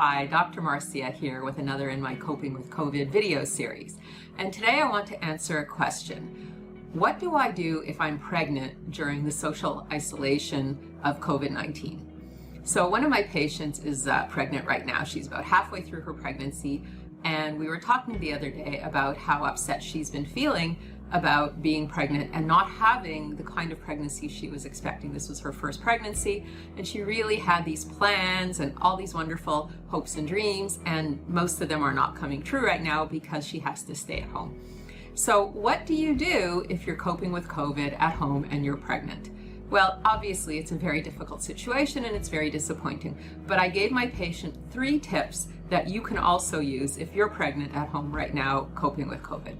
Hi, Dr. Marcia here with another in my Coping with COVID video series. And today I want to answer a question. What do I do if I'm pregnant during the social isolation of COVID-19? So one of my patients is pregnant right now. She's about halfway through her pregnancy, and we were talking the other day about how upset she's been feeling about being pregnant and not having the kind of pregnancy she was expecting. This was her first pregnancy, and she really had these plans and all these wonderful hopes and dreams, and most of them are not coming true right now because she has to stay at home. So what do you do if you're coping with COVID at home and you're pregnant? Well, obviously it's a very difficult situation and it's very disappointing, but I gave my patient 3 tips that you can also use if you're pregnant at home right now coping with COVID.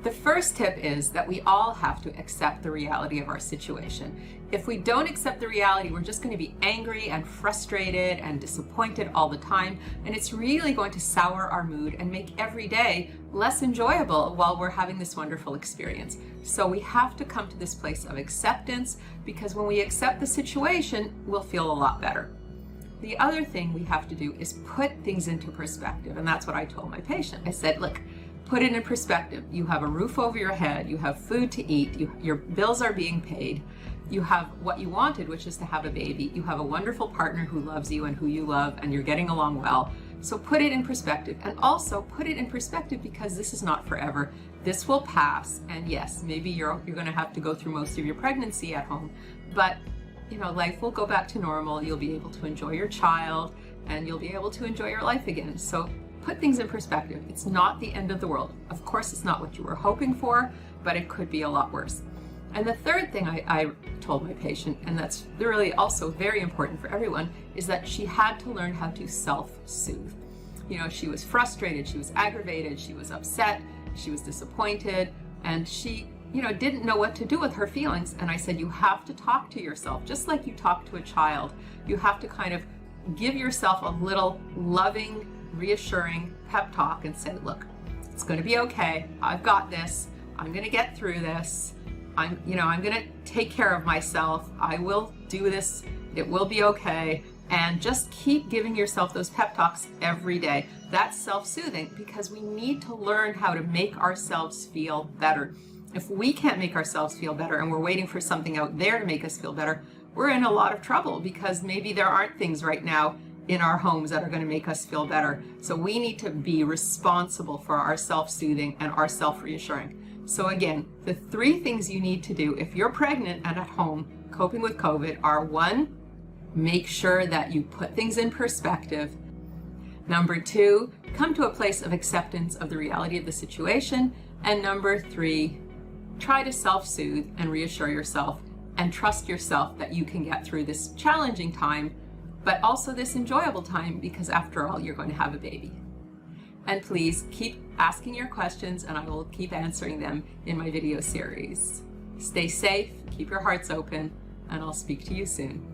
The first tip is that we all have to accept the reality of our situation. If we don't accept the reality, we're just going to be angry and frustrated and disappointed all the time, and it's really going to sour our mood and make every day less enjoyable while we're having this wonderful experience. So we have to come to this place of acceptance, because when we accept the situation, we'll feel a lot better. The other thing we have to do is put things into perspective, and that's what I told my patient. I said, look, put it in perspective. You have a roof over your head, you have food to eat, your bills are being paid, you have what you wanted, which is to have a baby, you have a wonderful partner who loves you and who you love, and you're getting along well. So put it in perspective, and also put it in perspective because this is not forever. This will pass, and yes, maybe you're going to have to go through most of your pregnancy at home, but life will go back to normal. You'll be able to enjoy your child, and you'll be able to enjoy your life again. So put things in perspective. It's not the end of the world. Of course, it's not what you were hoping for, but it could be a lot worse. And the third thing I told my patient, and that's really also very important for everyone, is that she had to learn how to self-soothe. She was frustrated, she was aggravated, she was upset, she was disappointed, and she didn't know what to do with her feelings. And I said, you have to talk to yourself, just like you talk to a child. You have to kind of give yourself a little loving, reassuring pep talk and say, look, it's going to be okay. I've got this. I'm going to get through this. I'm going to take care of myself. I will do this. It will be okay. And just keep giving yourself those pep talks every day. That's self-soothing, because we need to learn how to make ourselves feel better. If we can't make ourselves feel better and we're waiting for something out there to make us feel better, we're in a lot of trouble, because maybe there aren't things right now in our homes that are going to make us feel better. So we need to be responsible for our self-soothing and our self-reassuring. So again, the 3 things you need to do if you're pregnant and at home coping with COVID are: 1, make sure that you put things in perspective. Number 2, come to a place of acceptance of the reality of the situation. And number 3, try to self-soothe and reassure yourself and trust yourself that you can get through this challenging time, but also this enjoyable time, because after all, you're going to have a baby. And please keep asking your questions, and I will keep answering them in my video series. Stay safe, keep your hearts open, and I'll speak to you soon.